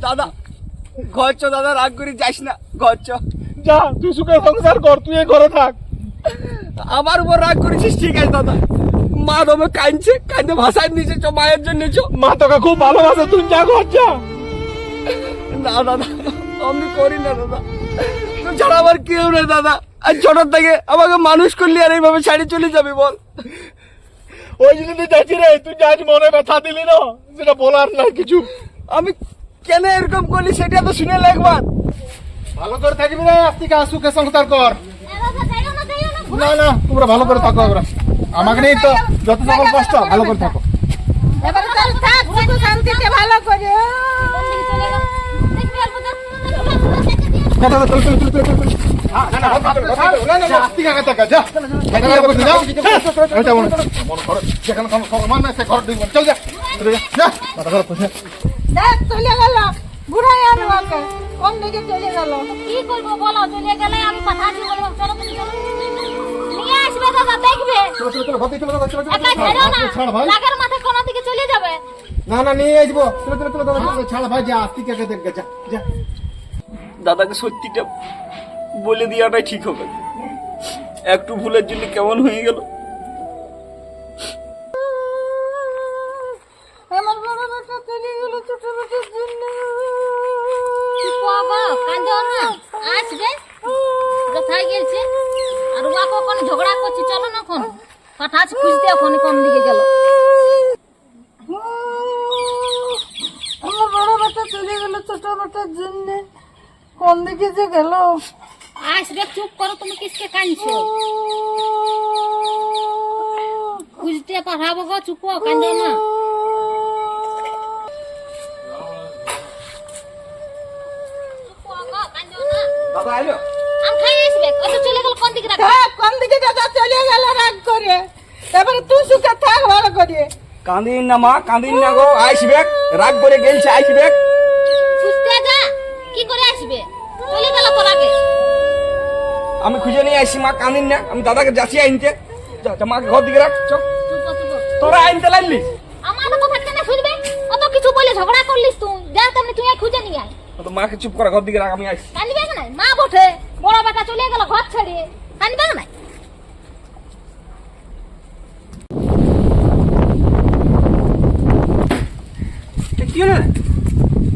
দাদা ঘর চ, দাদা রাগ করে যাস না, ঘর চ। যা, তুই সুখে সংসার কর, তুই এই ঘরে থাক। আমার উপর রাগ করেছিস, ঠিক আছে দাদা। মা তোমে কাঁদছে, কাঁদে ভাষায় নিচে চ, মায়ের জন্য চ। মা তোকে খুব ভালোবাসে, তুই যা ঘর যা। না দাদা, আমি করি না দাদা, তুই ছাড়া আমার কেউ নেই দাদা। আর ছোট থেকে আমাকে মানুষ করলি, আর এইভাবে ছাড়ি চলে যাবি বল? ওই জন্য তুই যাচ্ছি রে, তুই যা আজ মনে ব্যথা দিলি না, সেটা বলার নাই কিছু। আমি কেন এরকম করলি সেটা তো শুনে একবার। ভালো করে থাকবি রে, আজ থেকে সুখে সংসার কর। না না, তোমরা ভালো করে থাকো। আমাকে নেই তো যত সকল কষ্ট, ভালো করে থাকো। এবারে চল থাক, সুখ শান্তিতে ভালো করে। দেখ চলে গেল, বুড়াই আনবাকে কোন দিকে চলে গেল। কি করবো বলো, চলে গেলে আমি কথা দিয়ে বলবো, চলো তুমি চলো নিয়ে আসবে দাদা, দেখবে একা ছেড়ো না, রাগের মাথায় কোন দিকে চলে যাবে। না না, নিয়ে আসবো। চলো চলো চলো, ছাড় ভাই, যা আস্তিকে দেখবে, যা যা। দাদাকে সত্যিটা বলে দেওয়াটাই ঠিক হবে। একটু ভুলের জন্য কেমন হয়ে গেল। আমার বড় বাচ্চা চলে গেল ছোট বাচ্চার জন্য। বাবা কাঁদো না, আসবে কোথায় গেছে, আর ওয়া কোন ঝগড়া করছে, চলো না কোন কথা আছে খুঁজতে, এখন কোন দিকে গেল। আমার বড় বাচ্চা চলে গেল ছোট বাচ্চার জন্য, কোন দিকে যে গেল। আসবে, চুপ করো, তুমি কিসকে কাঁদছো, খুঁজতে পাঠাবো গো, চুপ কাঁদো না। দাদা আইলো? আম খাই আসবে, কত চলে গেল কোন দিকে রাখ। থাক, কোন দিকে দাদা চলে গেল রাগ করে। এবারে তুই সুখে থাক ভালো করে। কাঁদিন না মা, কাঁদিন না গো, আসবে। রাগ করে গেলছে, আসবে। খুঁজতে যা, কি করে আসবে, চলে গেল তোর আগে। আমি খুঁজে নিয়ে আসি মা, কাঁদিন না। আমি দাদাকে যাচ্ছি আনতে। যা যা, মাকে ঘর দিকে রাখ। চল, চুপ চুপ, তোরা আনতে লাগলিস? আমার কথা কেন শুনবে, অত কিছু বলে ঝগড়া করলিস তুই, যা তেমনি তুই খুঁজে নিয়ে আয়। তো মাকে চুপ করা, ঘর দিকে রাখ, আমি আসছি। কানবে না, মা বটে, বড় বেটা চলে গেল ঘর ছেড়ে, কানবে না। কি হলো রে?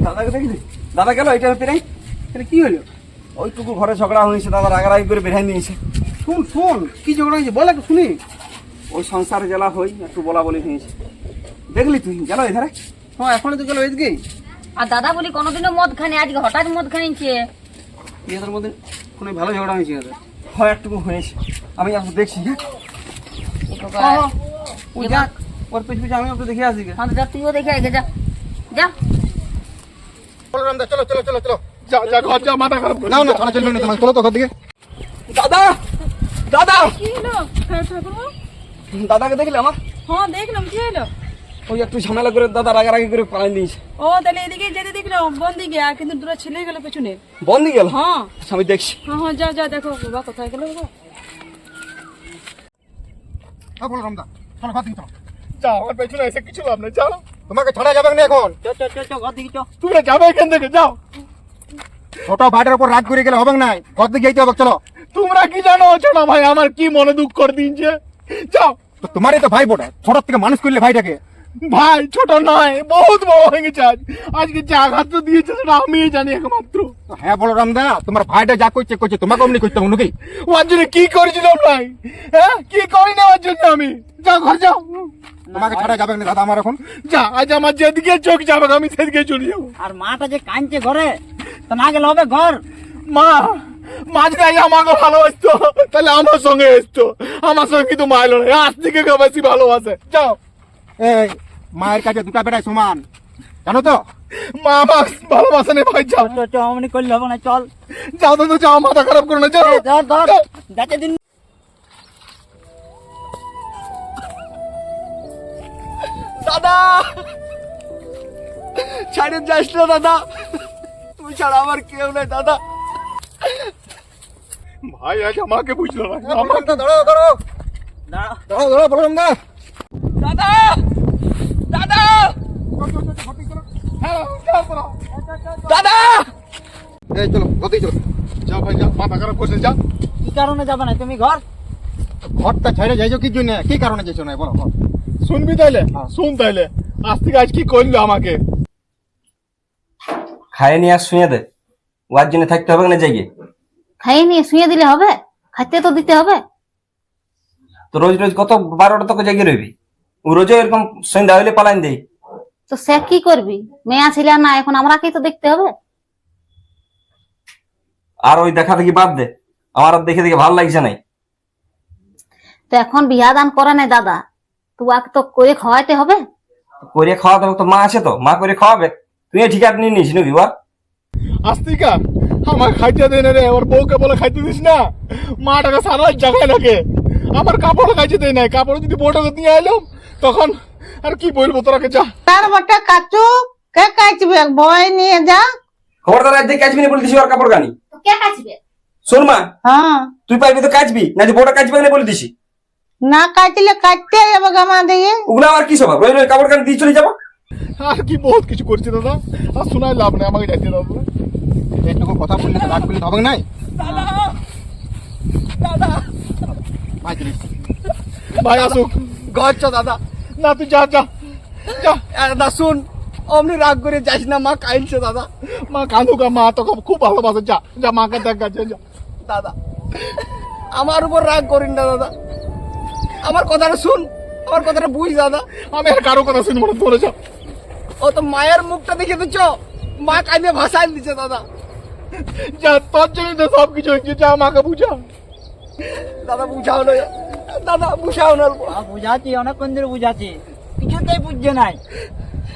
দাদাকে দেখলি? দাদা গেল এটা হতে নাই, এটা কি হলো? ওইটুকু ঘরে ঝগড়া হয়েছে, দাদা রাগারাগি করে বেড়াই নিয়েছে। শুন শুন, কি ঝগড়া হয়েছে বল একটু শুনি। ওই সংসারে জ্বালা হই, একটু বলা বলি হয়েছে। দেখলি তুই গেল এধারে? হ্যাঁ, এখনই তো গেল এদিকে। আর দাদা বলি কোনোদিনও মদ খানি, আজকে হঠাৎ মদ খানিছে। এদের মধ্যে কোনো ভালো ঝগড়া হয়েছে এদের। হয় একটুকু হয়েছে, আমি এখন দেখছি। ওই যাক, ওর পিছ পিছু আমি একটু দেখে আসি। হ্যাঁ যা, তুইও দেখে আগে যা যা। চলো চলো চলো চলো, যা যা ঘর যা, মাথা খারাপ না না, থানা চলবে না তোমার, চলো তো ঘর দিকে। দাদা, দাদা, কি হলো ঠাকুর? দাদাকে দেখলে আমার? হ্যাঁ দেখলাম, কি হলো? ওই একটু ঝামেলা করে দাদা রাগারাগি করে পালাই দিয়েছে। ও তাহলে এদিকে যেতে দেখলাম, বন দিকে, আর কিন্তু দুটো ছেলে গেল পেছনে। বন্দি গেল? হ্যাঁ আমি দেখছি। হ্যাঁ হ্যাঁ, যা যা দেখো বাবা কোথায় গেল বাবা। হ্যাঁ বলো রামদা, চলো ঘর দিকে চলো। যাও, আমার পেছনে এসে কিছু লাভ নেই, চলো। তোমাকে ছাড়া যাবে না এখন। ঘর দিকে চল। তোমরা যাবে এখান থেকে, যাও। ছোট ভাইটার উপর রাগ করে গেলে হবে না, ঘর দিকে যেতে হবে, চলো। তোমরা কি জানো ছোট ভাই আমার কি মনে দুঃখ করে দিয়েছে, যাও। তোমারই তো ভাই বোটা, ছোট থেকে মানুষ করলে ভাইটাকে। ভাই ছোট নয়, বহুত বড় হয়ে গেছে আজ। আজকে যে আঘাত দিয়েছে সেটা আমি জানি একমাত্র। হ্যাঁ বলো রামদা, তোমার ভাইটা যা করছে করছে, তোমাকে অমনি করতে হবে নাকি? ওর জন্য কি করেছিলাম নাই? হ্যাঁ, কি করি না ওর জন্য আমি? যাও ঘর যাও, তোমাকে ছাড়া যাবে না দাদা আমার এখন। যা, আজ আমার যেদিকে চোখ যাবে আমি সেদিকে চলে যাবো। আর মাটা যে কাঁদছে ঘরে, তা না গেলে হবে ঘর? মা মাঝে আমাকে ভালোবাসতো, তাহলে আমার সঙ্গে এসতো। আমার সঙ্গে কিন্তু মাইলো না, আজ থেকে বেশি ভালোবাসে। যাও। এই মায়ের কাছে দুটা বেটাই সমান, জানো তো? মা আমার ভালোবাসে না ভাই, যাও। অমনি করলে হবে না, চল। যাও তো, যাও, মাথা খারাপ করো না, যাও। যাতে দিন। দাদা ছাড়ে যাস না দাদা, তুই ছাড়া আমার কেউ নেই দাদা। ভাই আজ আমাকে বুঝলো না। দাঁড়াও দাঁড়াও দাঁড়াও দাঁড়াও, বললাম না। দাদা, দাদা, দাদা এই চলো ঘরেই চলো। যাও ভাই যাও, মাথা খারাপ করছে যা। কি কারণে যাবে না তুমি ঘর? ঘরটা ছেড়ে যাইছো কি জন্য? কি কারণে যাইছো না বলো বলো। শুনবি তাইলে? শুন তাইলে। আজ থেকে আজ কি করলো আমাকে? খাইয়ে নিয়ে আর শুয়ে দে, ওয়ার জন্য থাকতে হবে না জায়গায়। খাইয়ে নিয়ে শুয়ে দিলে হবে? খাইতে তো দিতে হবে। তো রোজ রোজ কত 12টা তোকে জায়গায় রইবি? ও রোজও এরকম সন্ধ্যা হইলে পালাইন দেই। তো সে কি করবি? মেয়া ছিল না, এখন আমরাকেই তো দেখতে হবে। আর ওই দেখা দেখি বাদ দে, আমার আর দেখে দেখে ভালো লাগছে নাই। তো এখন বিয়া দান করে নাই দাদা, তোমাকে তো করে খাওয়াইতে হবে। করে খাওয়াতে হবে তো, মা আছে তো, মা করে খাওয়াবে। তুই ঠিক আর নিয়ে নিস নাকি ওর? আস্তিকা আমার খাইতে দেয় না রে, ওর বউকে বলে খাইতে দিস না। মাটাকে সারা জায়গায় লাগে, আমার কাপড় খাইতে দেয় নাই। কাপড় যদি বউটাকে দিয়ে এলাম তখন আর কি বলবো তোরাকে, যা। তার বটে কাচু কে কাচবে? বই নিয়ে যা। খবরদার আজ দেখে কাচবি না বলে দিছি ওর কাপড় কানি। তো কে কাচবে? শোন মা, হ্যাঁ, তুই পারবি তো কাচবি, না যে বউটা কাচবে না বলে দিছি। না কাটলে কাটতে যাবে গামা দিয়ে। ওগুলো আমার কি স্বভাব? রোজ রোজ কাপড় কানি দিয়ে চলে যাবো? আর কি বহুত কিছু করছে দাদা, আর শোনাই লাভ নেই, আমাকে যাইতে দাদা। এইটুকু কথা বললে তো রাগ করলে তো হবে নাই। দাদা ভাই চলে এসো। ভাই আসুক। ঘর চ দাদা। না তুই যা যা যা। দাদা শুন, অমনি রাগ করে যাইস না, মা কাইনছে দাদা। মা কাঁদুকা, মা তোকে খুব ভালোবাসে, যা যা মাকে দেখ গেছে, যা। দাদা আমার উপর রাগ করিন না দাদা, আমার কথাটা শুন, আমার কথাটা বুঝ দাদা। আমি আর কারো কথা শুনবো না, তোরে যা। ও তো মায়ের মুখটা দেখে তো চ, মা কাইনে ভাষায় দিচ্ছে দাদা। যা, তোর জন্য তো সবকিছু হচ্ছে, যা মাকে বুঝা। দাদা বুঝাও না, দাদা বুঝাও না। বুঝাচ্ছি, অনেকক্ষণ ধরে বুঝাচ্ছি, কিছুতেই বুঝছে নাই।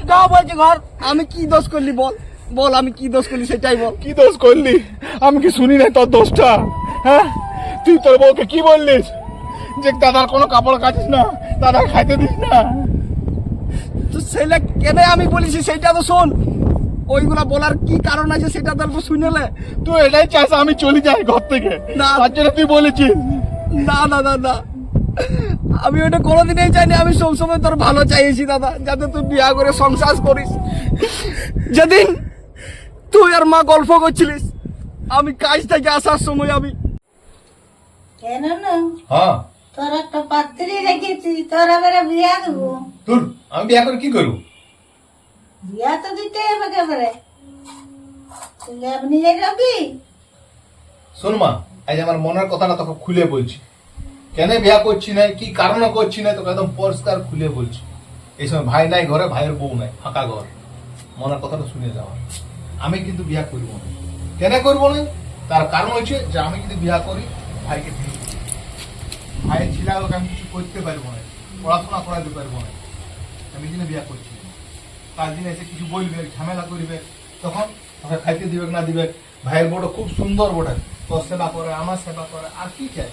যাও বলছি ঘর। আমি কি দোষ করলি বল, বল আমি কি দোষ করলি সেটাই বল। কি দোষ করলি? আমি কি শুনি নাই তোর দোষটা? হ্যাঁ, তুই তোর বউকে কি বললিস যে দাদার কোনো কাপড় কাচিস না, দাদা খাইতে দিস না? তো ছেলে কেন আমি বলেছি সেটা তো শোন, ওইগুলা বলার কি কারণ আছে সেটা তো শুনেলে। তুই এটাই চাস আমি চলে যাই ঘর থেকে? না। তার জন্য তুই বলেছিস? না দাদা না, আমি ওটা কোনোদিনই চাইনি। আমি সবসময় তোর ভালো চাইছি দাদা, যাতে তুই বিয়া করে সংসার করিস। যেদিন তুই আর মা গল্প করছিলিস, আমি কাজ থেকে আসার সময় আমি কেন না? হ্যাঁ, তোর একটা পাত্রী রেখেছি, তোর এবারে বিয়া দেবো। তোর আমি বিয়ে করে কি করবো? বিয়া তো দিতে হবে একেবারে। তুই নিয়ে যাবি? শোন মা, আজ আমার মনের কথাটা তোকে খুলে বলছি। কেন বিয়া করছি না, কি কারণে করছি না, তোকে একদম পরিষ্কার খুলে বলছি। এই সময় ভাই নাই ঘরে, ভাইয়ের বউ নাই, ফাঁকা ঘর। মনের কথাটা শুনে যাওয়া। আমি কিন্তু বিয়া করবো না। কেন করবো না? তার কারণ হচ্ছে যে আমি যদি বিয়া করি, ভাইকে বিয়ে করবো। ভাইয়ের ছেলেগুলোকে আমি কিছু করতে পারবো না, পড়াশোনা করাতে পারবো না। আমি কিন্তু বিয়া করছি না। তার দিন এসে কিছু বলবে, ঝামেলা করবে, তখন ওকে খাইতে দিবে না দিবে। ভাইয়ের বউটা খুব সুন্দর বটে, তোর সেবা করে, আমার সেবা করে, আর কি চাই?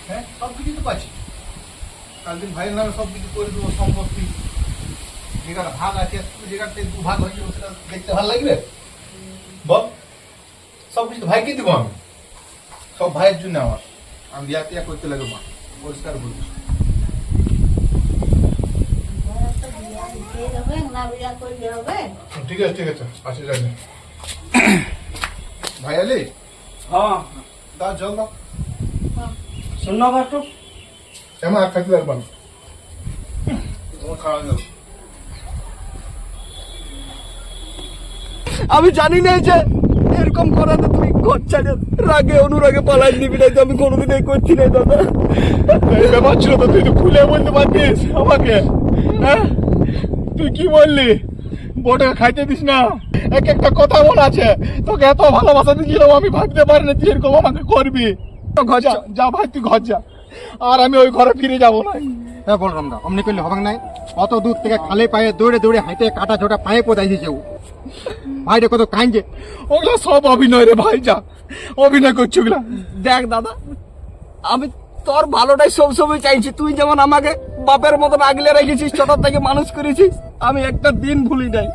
হ্যাঁ, সব কিছু তো পাচ্ছি। কাল দিন ভাইয়ের নামে সব কিছু করে দেবো, সম্পত্তি যেখানে ভাগ আছে, যেখানে দু ভাগ হয়ে যাবে, সেটা দেখতে ভালো লাগবে? বল, সব কিছু ভাইকে দিব আমি, সব ভাইয়ের জন্য আমার। আমি বিয়া টিয়া করতে লাগবে মা, পরিষ্কার বলছি। দিতে হবে না, বিয়া করলে হবে? ঠিক আছে ঠিক আছে, পাশে যাবে। ভাই আলি, হ্যাঁ, দাও জল দাও। শোন না কষ্ট। এমন আর খাইতে লাগবে না, তোমার খাওয়া যাবে। আমি জানি না যে এরকম করাতে তুই ঘর ছাড়ে রাগে অনুরাগে পালাই নিবি না, তো আমি কোনোদিন এই করছি না দাদা। এই ব্যাপার ছিল তো, তুই তো খুলে বলতে পারতিস আমাকে। হ্যাঁ, তুই কি বললি? বোটাকে খাইতে দিস না, এক একটা কথা মনে আছে। তোকে এত ভালোবাসা দিয়েছিলাম, আমি ভাবতে পারিনি তুই এরকম আমাকে করবি। ঘর যা, যা ভাই তুই ঘর যা, আর আমি ওই ঘরে ফিরে যাবো না। হ্যাঁ বল রামদা, অমনি করলে হবে নাই। কত দূর থেকে খালে পায়ে দৌড়ে দৌড়ে হাঁটে কাটা ছোটা পায়ে পোদাই দিয়েছে ও। ভাইটা কত কাঁদছে। ওগুলো সব অভিনয় রে ভাই, যা অভিনয় করছি ওগুলা। দেখ দাদা, আমি তোর ভালোটাই সবসময় চাইছি। তুই যেমন আমাকে বাপের মতন আগলে রেখেছিস, ছোট থেকে মানুষ করেছিস, আমি একটা দিন ভুলি নাই।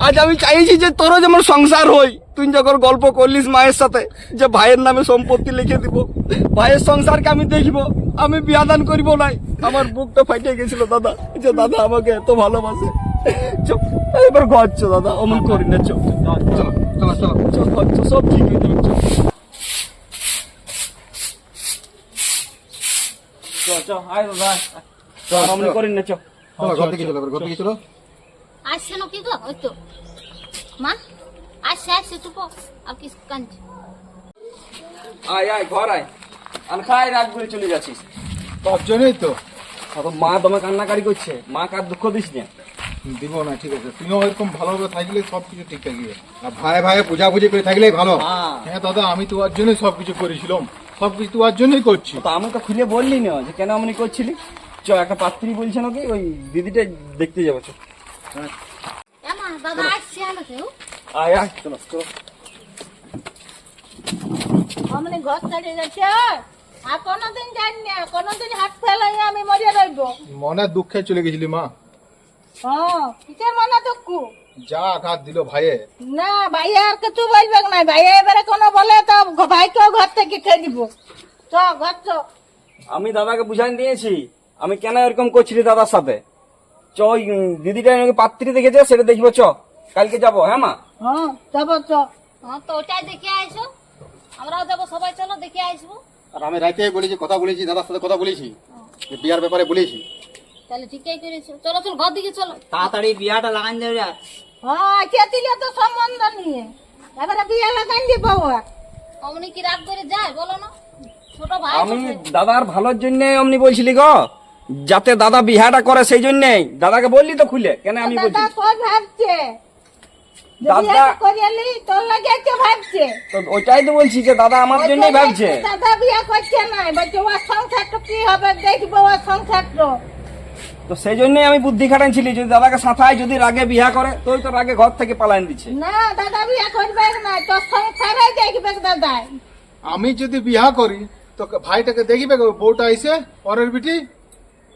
আজ আমি চাইছি যে তোরও যেমন সংসার হই। তুই যখন গল্প করলিস মায়ের সাথে যে ভাইয়ের নামে সম্পত্তি লিখে দিব, ভাইয়ের সংসারকে আমি দেখবো, আমি বিয়া দান করিব নাই। আমার বুকটা ফাইটে গেছিল দাদা, যে দাদা আমাকে এত ভালোবাসে। চুপ, এবার ঘর চো দাদা, অমন করি না। চুপ, চলো চলো চলো চুপ, ঘর চো, সব ঠিক হয়ে যাবে। চুপ। আয় দাদা, অমন করি না। চুপ। চলো ঘর থেকে চলো, ঘর থেকে চলো। আসছে না কি গো? ওই তো মা আসছে আসছে, চুপ আর কি কাঁদছে। আয় আয়, ঘর আয়, আর খাই রাত করে চলে যাচ্ছিস। তোর জন্যই তো এখন মা তোমার কান্নাকারি করছে, মা কার দুঃখ দিস না। দিব না, ঠিক আছে। তুমিও এরকম ভালোভাবে থাকলে সবকিছু ঠিক থাকবে। আর ভাই ভাই বুঝাবুঝি করে থাকলেই ভালো। হ্যাঁ দাদা, আমি তোমার জন্যই সবকিছু করেছিলাম, সবকিছু তোমার জন্যই করছি। তো আমি তো খুলে বললি না যে কেন এমনি করছিলি। চ, একটা পাত্রী বলছে নাকি, ওই দিদিটা দেখতে যাবো। চ, এমা দাদা আসছে আমাকে। আয় আয়, চলো চলো। অমনি ঘর ছাড়িয়ে যাচ্ছে। আর কোনোদিন জানি না, কোনোদিন হাত ফেলাই আমি মরে রইব। মনে দুঃখে চলে গেছিলি মা। হ্যাঁ, কিসের মনে দুঃখ? যা আঘাত দিল ভাইয়ে। না, ভাইয়া আর কিছু বলবে না। ভাইয়া এবারে কোনো বলে তো ভাইকেও ঘর থেকে খেয়ে দিব। চ, ঘর চ। আমি দাদাকে বুঝাই দিয়েছি আমি কেন এরকম করছিলি দাদার সাথে। চ, ওই দিদিটা নাকি পাত্রী দেখেছে, সেটা দেখবো। চ, কালকে যাবো। হ্যাঁ মা, হ্যাঁ, যাবো চ। হ্যাঁ তো ওটাই দেখে আইসো, আমরাও যাবো, সবাই চলো দেখে আসবো। আর আমি রাইতে বলেছি, কথা বলেছি, দাদার সাথে কথা বলেছি, যে বিয়ার ব্যাপারে বলেছি। তাহলে ঠিকই করেছো, চলো চলো ঘর দিকে চলো। তাড়াতাড়ি বিয়াটা লাগান যাবে। হ্যাঁ, খেতিলে তো সম্বন্ধ নিয়ে এবারে বিয়ে লাগান দিব। অমনি কি রাগ করে যায় বলো না? ছোট ভাই আমি দাদার ভালোর জন্য অমনি বলছিলি গো, যাতে দাদা বিহাটা করে, সেই জন্যই দাদাকে বললি তো খুলে। কেন আমি বলছি দাদা কই ভাবছে যে দাদা- বিয়ে করিয়ালি তোর লাগে কে ভাবছে? তো ওইটাই তো বলছি যে দাদা আমার জন্যই ভাবছে। দাদা বিয়ে করছে না, বলছে ওর সংসারটা কি হবে দেখবো, ওর সংসারটা। তো সেই জন্যই আমি বুদ্ধি খাটাইছিলি, যদি দাদাকে সাথায় যদি রাগে বিয়া করে, তো ওই তো রাগে ঘর থেকে পালাইন দিচ্ছে। না, দাদা বিয়ে করবে না, তোর সংসারে দেখবে দাদা। আমি যদি বিয়া করি তো ভাইটাকে দেখিবে, বউটা এসে পরের বিটি।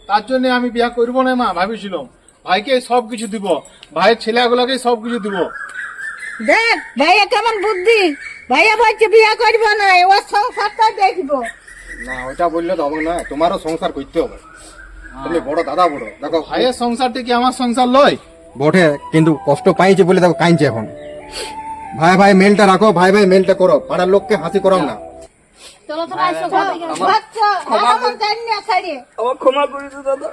তার জন্য আমি বিয়া করবো না মা, ভাবিছিলাম ভাইকে সবকিছু দিব, ভাইয়ের ছেলেগুলোকে সবকিছু দিব। দেখ ভাইয়া কেমন বুদ্ধি। ভাইয়া বলছে বিয়ে করবে না, ওর সংসারটা দেখবো। না, ওইটা বললে তো হবে না, তোমারও সংসার করতে হবে। তুমি বড় দাদা, বড় দেখো ভাইয়ের সংসারটা কি আমার সংসার লয়? বটে, কিন্তু কষ্ট পাইছে বলে দেখো কাইছে এখন। ভাই ভাই মেলটা রাখো, ভাই ভাই মেলটা করো, পাড়ার লোককে হাসি করাও না। চলো চলো আসো ঘর দিকে। ঘর চ, দাদা আমার জানি না ছাড়িয়ে। আমার ক্ষমা করে দে দাদা,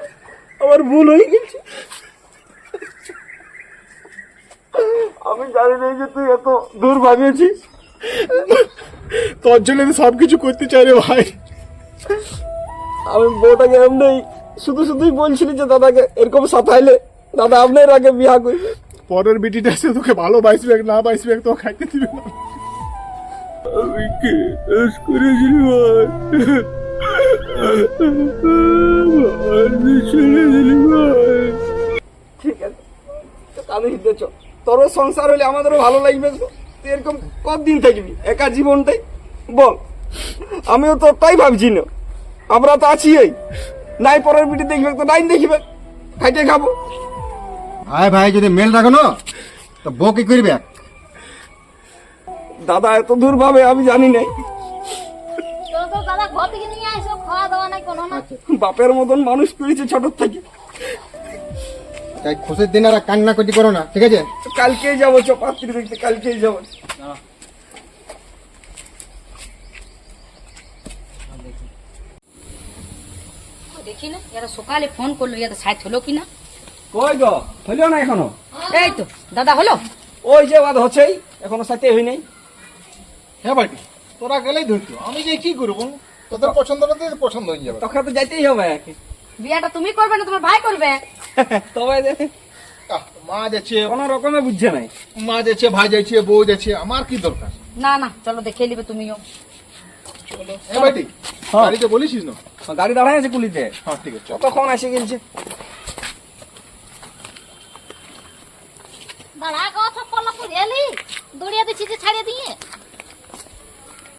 আমার ভুল হয়ে গেছে। আমি জানি না যে তুই এত দূর ভাবিয়েছিস। তোর জন্য আমি সবকিছু করতে চাই রে ভাই। আমি বউটাকে এমনি শুধু শুধুই বলছিলি যে দাদাকে এরকম সাথাইলে দাদা আপনার আগে বিয়া করবে। পরের বিটিটা এসে তোকে ভালোবাসবে না বাসবে তো খাইতে দিবে না। আমি কি করেছিলি ভাই? ঠিক আছে, কাঁদে হিতেছ, তোর সংসার হলে আমাদেরও ভালো লাগবে। তুই এরকম কতদিন থাকবি একা জীবনটাই বল? আমিও তো তাই ভাবছি না, আমরা তো আছি এই নাই পরের পিঠে দেখবে তো নাই দেখবে, খাইতে খাবো। ভাই ভাই যদি মেল রাখো না তো বউ কি করবে? দাদা এত দূর ভাবে আমি জানি নাই। চলো তো দাদা ঘর থেকে নিয়ে আসো, খাওয়া দাওয়া নাই কোনো না। বাপের মতন মানুষ করেছে ছোট থেকে। তাই খুশির দিন আর কান্না করতে করো না, ঠিক আছে? কালকেই যাবো, চ পাত্রী দেখতে কালকেই যাবো। দেখি না, এরা সকালে ফোন করলো, এটা সাইজ হলো কিনা। কই গো, হইলো না এখনো? এই তো দাদা হলো। ওই যে বাদ হচ্ছেই, এখনো সাথে হই নাই। হ্যাঁ ভাই, তোরা গেলেই ধরতো, আমি যে কি করবো? তোদের পছন্দ না পছন্দ হয়ে যাবে। তখন তো যাইতেই হবে। বিয়াটা তুমি করবে না তোমার ভাই করবে? তবে মা যাচ্ছে, কোন রকমে বুঝছে নাই। মা যাচ্ছে, ভাই যাচ্ছে, বউ যাচ্ছে, আমার কি দরকার? না না, চলো দেখে নিবে তুমিও। হ্যাঁ ভাই, হ্যাঁ। গাড়িতে বলিস না? গাড়ি দাঁড়ায় আছে কুলিতে, হ্যাঁ ঠিক আছে। কতক্ষণ এসে গেছে। দাঁড়া গো, সব পড়লা করে এলি, দৌড়িয়ে দিচ্ছি যে ছাড়িয়ে দিয়ে।